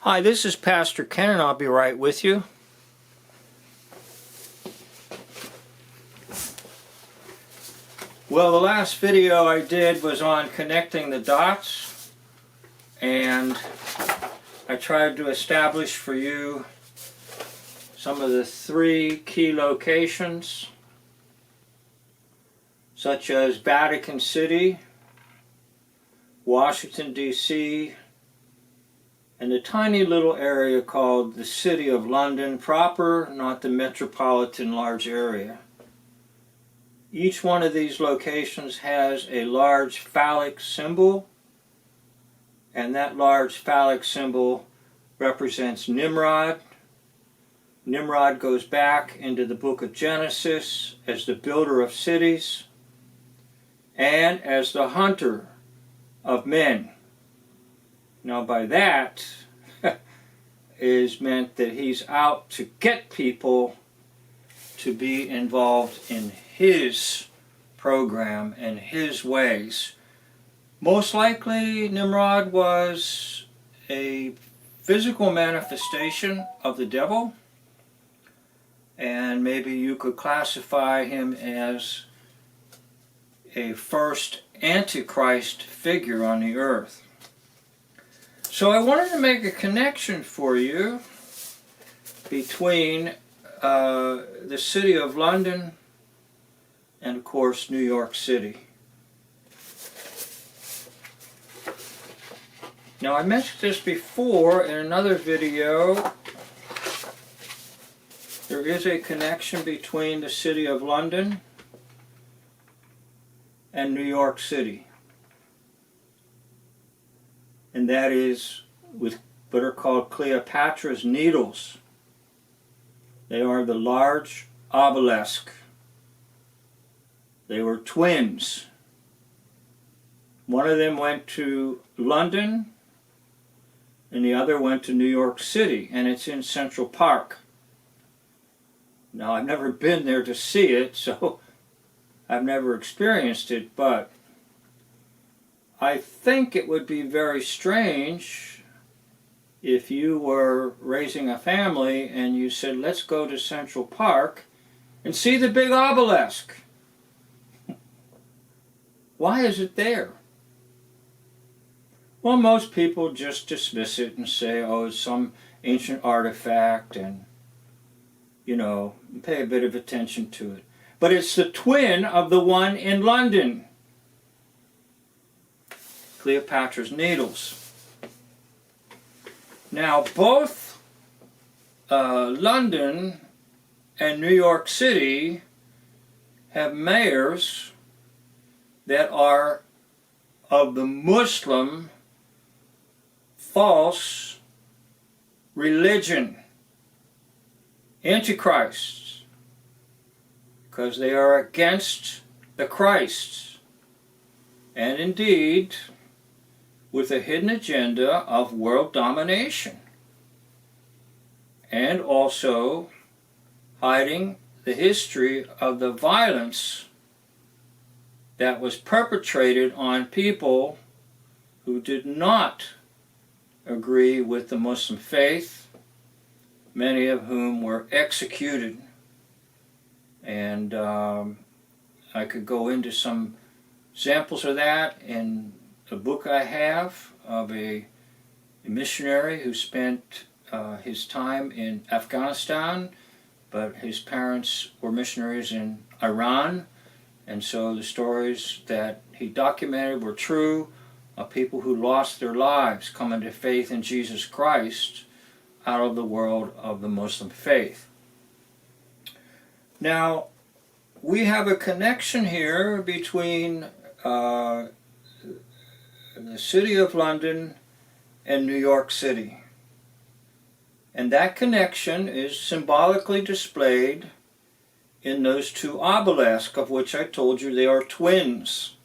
Hi, this is Pastor Ken, and I'll be right with you. Well, the last video I did was on connecting the dots, and I tried to establish for you some of the three key locations, such as Vatican City, Washington, D.C., and a tiny little area called the City of London proper, not the metropolitan large area. Each one of these locations has a large phallic symbol, and that large phallic symbol represents Nimrod. Nimrod goes back into the book of Genesis as the builder of cities and as the hunter of men. Now by that is meant that he's out to get people to be involved in his program and his ways. Most likely Nimrod was a physical manifestation of the devil, and maybe you could classify him as a first Antichrist figure on the earth. So I wanted to make a connection for you between the City of London and, of course, New York City. Now, I mentioned this before in another video. There is a connection between the City of London and New York City. And that is with what are called Cleopatra's Needles. They are the large obelisk. They were twins. One of them went to London and the other went to New York City, and it's in Central Park. Now, I've never been there to see it, so I've never experienced it, but I think it would be very strange if you were raising a family and you said, let's go to Central Park and see the big obelisk. Why is it there? Well, most people just dismiss it and say, oh, it's some ancient artifact, and, you know, pay a bit of attention to it. But it's the twin of the one in London. Cleopatra's Needles. Now, both London and New York City have mayors that are of the Muslim false religion, antichrists, because they are against the Christ, and indeed with a hidden agenda of world domination, and also hiding the history of the violence that was perpetrated on people who did not agree with the Muslim faith, many of whom were executed. And I could go into some examples of that in a book I have of a missionary who spent his time in Afghanistan, but his parents were missionaries in Iran, and so the stories that he documented were true of people who lost their lives coming to faith in Jesus Christ out of the world of the Muslim faith. Now, we have a connection here between the City of London and New York City. And that connection is symbolically displayed in those two obelisks, of which I told you they are twins.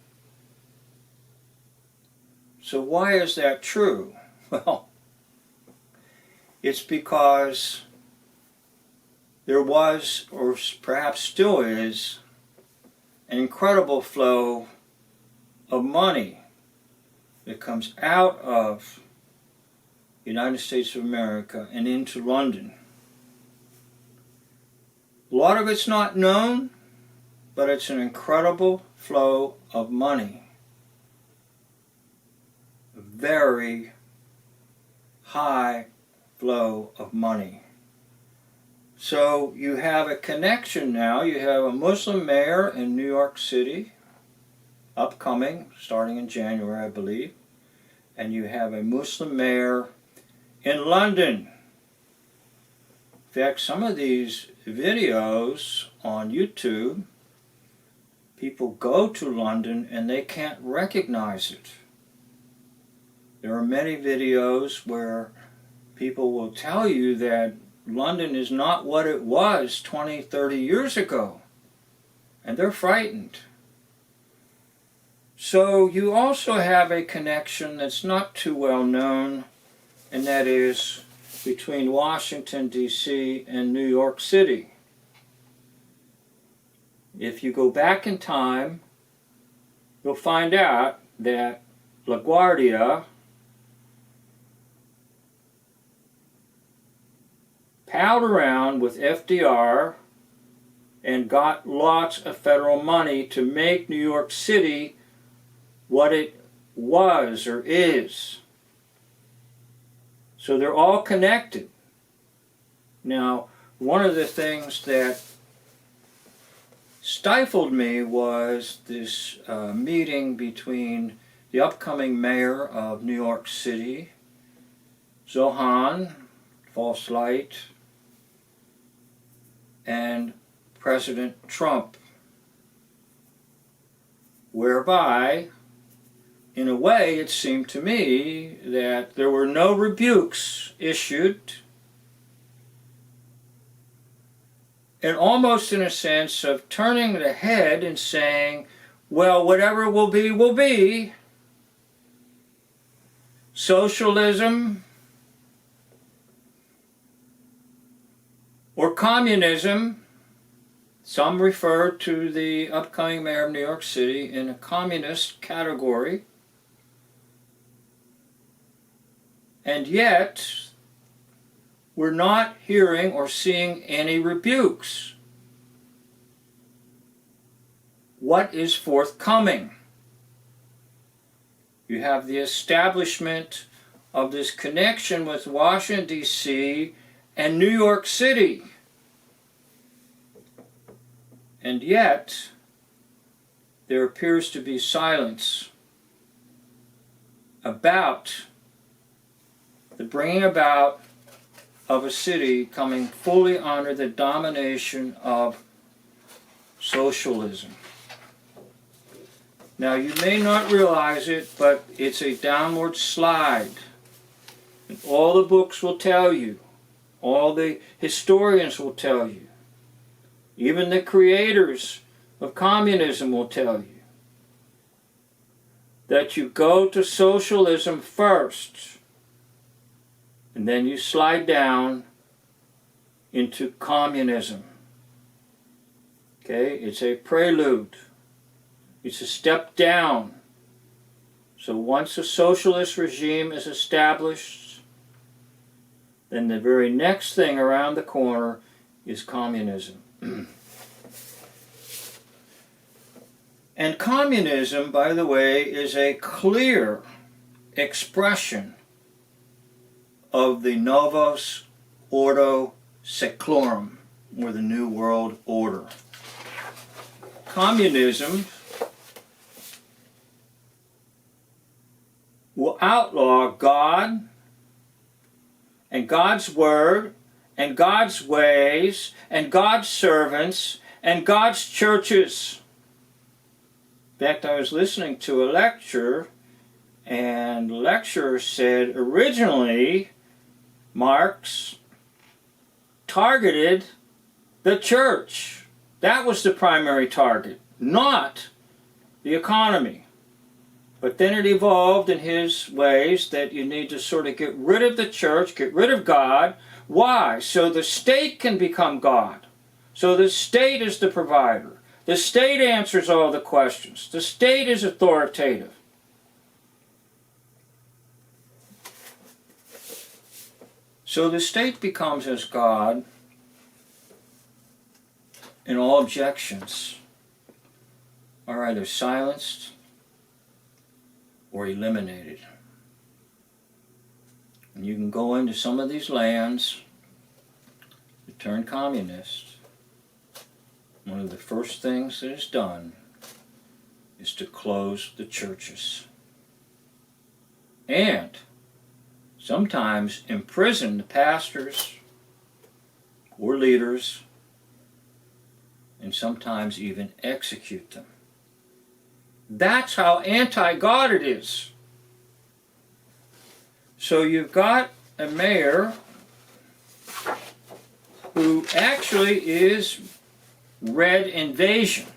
So why is that true? Well, it's because there was, or perhaps still is, an incredible flow of money that comes out of United States of America, and into London. A lot of it's not known, but it's an incredible flow of money. A very high flow of money. So you have a connection now. You have a Muslim mayor in New York City, upcoming, starting in January, I believe. And you have a Muslim mayor in London. In fact, some of these videos on YouTube, people go to London and they can't recognize it. There are many videos where people will tell you that London is not what it was 20, 30 years ago. And they're frightened. So you also have a connection that's not too well known, and that is between Washington, D.C. and New York City. If you go back in time, you'll find out that LaGuardia palled around with FDR and got lots of federal money to make New York City what it was or is. So they're all connected. Now, one of the things that stifled me was this meeting between the upcoming mayor of New York City, Zohan, false light, and President Trump, whereby, in a way, it seemed to me that there were no rebukes issued, and almost in a sense of turning the head and saying, well, whatever will be, will be. Socialism or communism, some refer to the upcoming mayor of New York City in a communist category. And yet, we're not hearing or seeing any rebukes. What is forthcoming? You have the establishment of this connection with Washington, D.C. and New York City. And yet, there appears to be silence about the bringing about of a city coming fully under the domination of socialism. Now, you may not realize it, but it's a downward slide. And all the books will tell you, all the historians will tell you, even the creators of communism will tell you, that you go to socialism first, and then you slide down into communism. Okay, it's a prelude. It's a step down. So once a socialist regime is established, then the very next thing around the corner is communism. And communism, by the way, is a clear expression of the Novus Ordo Seclorum, or the New World Order. Communism will outlaw God and God's Word and God's ways and God's servants and God's churches. In fact, I was listening to a lecture, and the lecturer said originally Marx targeted the church. That was the primary target, not the economy. But then it evolved in his ways that you need to sort of get rid of the church, get rid of God. Why? So the state can become God. So the state is the provider. The state answers all the questions. The state is authoritative. So the state becomes as God, and all objections are either silenced or eliminated. And you can go into some of these lands that turn communist. One of the first things that is done is to close the churches. And sometimes imprison the pastors or leaders, and sometimes even execute them. That's how anti-God it is. So you've got a mayor who actually is red invasion.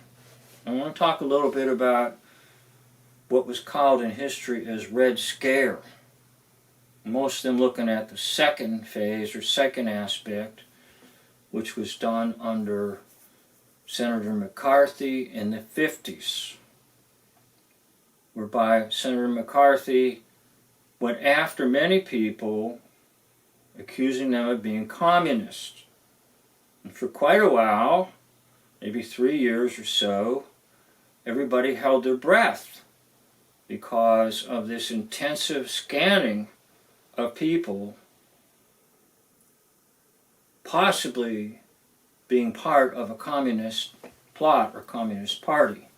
I want to talk a little bit about what was called in history as Red Scare. Most of them looking at the second phase or second aspect, which was done under Senator McCarthy in the 50s, whereby Senator McCarthy went after many people, accusing them of being communist. And for quite a while, maybe 3 years or so, everybody held their breath because of this intensive scanning of people possibly being part of a communist plot or communist party.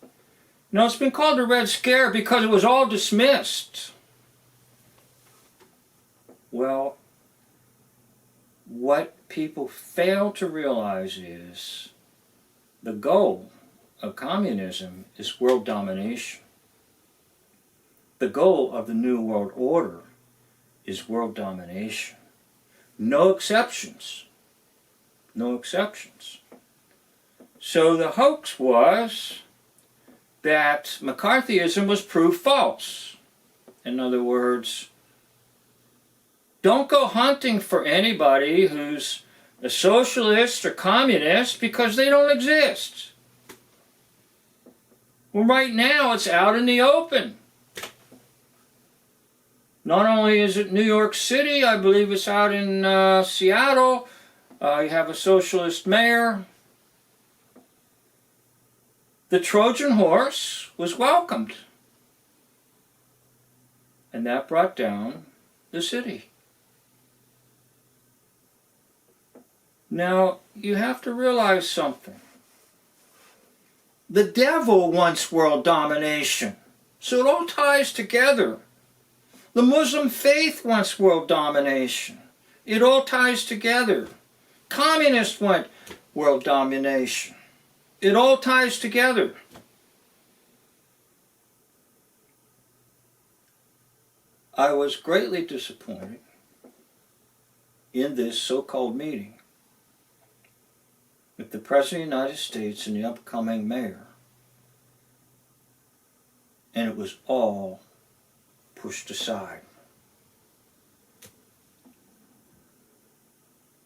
Now, it's been called the Red Scare because it was all dismissed. Well, what people fail to realize is the goal of communism is world domination. The goal of the New World Order is world domination. No exceptions. No exceptions. So the hoax was that McCarthyism was proof false. In other words, don't go hunting for anybody who's a socialist or communist because they don't exist. Well, right now it's out in the open. Not only is it New York City, I believe it's out in Seattle. You have a socialist mayor. The Trojan horse was welcomed. And that brought down the city. Now, you have to realize something. The devil wants world domination. So it all ties together. The Muslim faith wants world domination. It all ties together. Communists want world domination. It all ties together. I was greatly disappointed in this so-called meeting with the President of the United States and the upcoming mayor. And it was all pushed aside.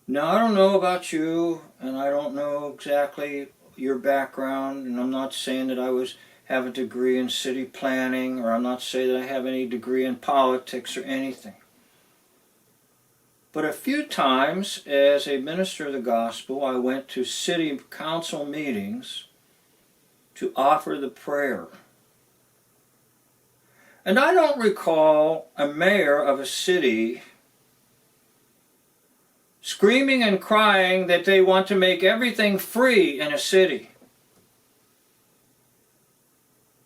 Now, I don't know about you, and I don't know exactly your background, and I'm not saying that I have a degree in city planning, or I'm not saying that I have any degree in politics or anything. But a few times, as a minister of the gospel, I went to city council meetings to offer the prayer. And I don't recall a mayor of a city screaming and crying that they want to make everything free in a city.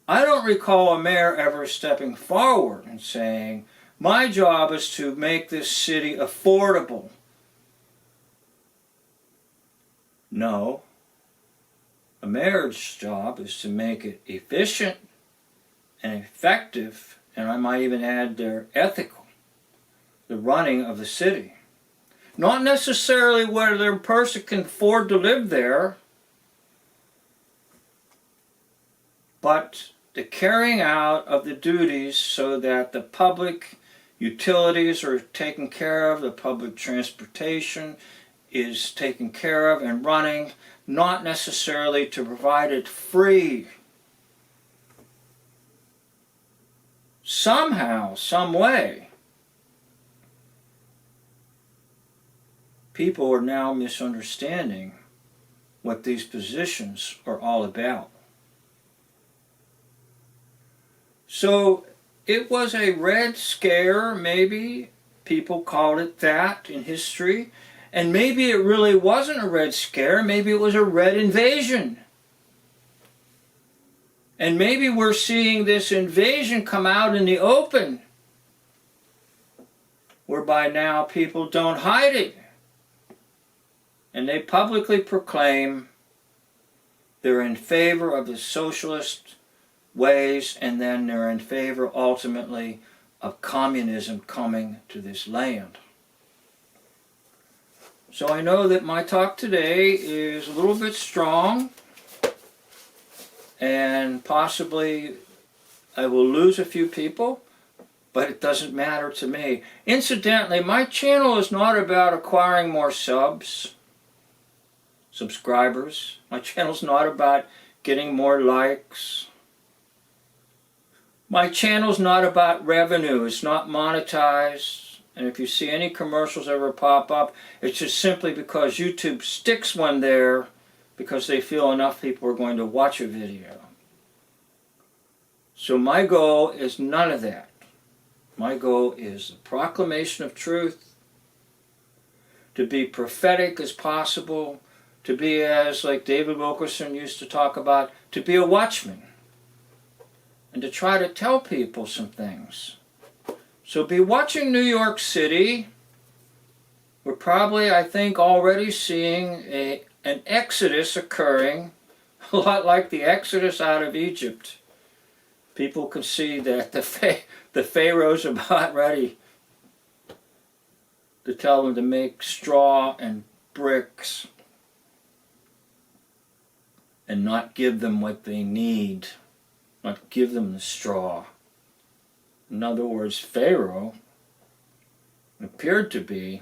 I don't recall a mayor ever stepping forward and saying, my job is to make this city affordable. No. A mayor's job is to make it efficient and effective, and I might even add there ethical, the running of the city. Not necessarily whether a person can afford to live there, but the carrying out of the duties so that the public utilities are taken care of, the public transportation is taken care of and running, not necessarily to provide it free. Somehow, some way, people are now misunderstanding what these positions are all about. So it was a Red Scare, maybe. People called it that in history. And maybe it really wasn't a Red Scare. Maybe it was a Red Invasion. And maybe we're seeing this invasion come out in the open, whereby now people don't hide it. And they publicly proclaim they're in favor of the socialist ways, and then they're in favor ultimately of communism coming to this land. So I know that my talk today is a little bit strong, and possibly I will lose a few people, but it doesn't matter to me. Incidentally, my channel is not about acquiring more subscribers. My channel's not about getting more likes. My channel's not about revenue. It's not monetized. And if you see any commercials ever pop up, it's just simply because YouTube sticks one there because they feel enough people are going to watch a video. So my goal is none of that. My goal is the proclamation of truth, to be prophetic as possible, to be, as like David Wilkerson used to talk about, to be a watchman, and to try to tell people some things. So be watching New York City. We're probably, I think, already seeing an exodus occurring, a lot like the exodus out of Egypt. People can see that the pharaohs are about ready to tell them to make straw and bricks and not give them what they need, not give them the straw. In other words, Pharaoh appeared to be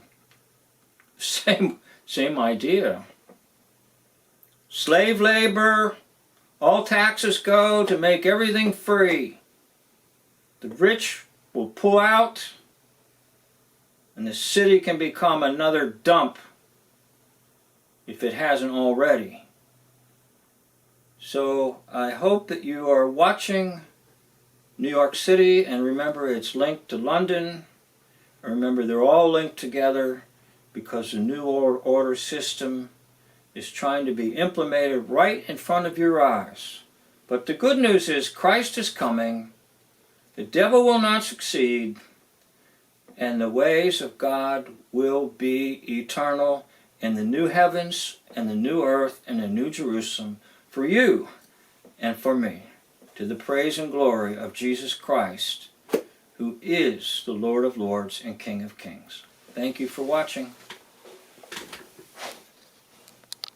the same idea. Slave labor, all taxes go to make everything free. The rich will pull out, and the city can become another dump if it hasn't already. So I hope that you are watching New York City, and remember it's linked to London. Remember they're all linked together because the New Order system is trying to be implemented right in front of your eyes. But the good news is Christ is coming, the devil will not succeed, and the ways of God will be eternal in the new heavens and the new earth and the new Jerusalem for you and for me, to the praise and glory of Jesus Christ, who is the Lord of Lords and King of Kings. Thank you for watching.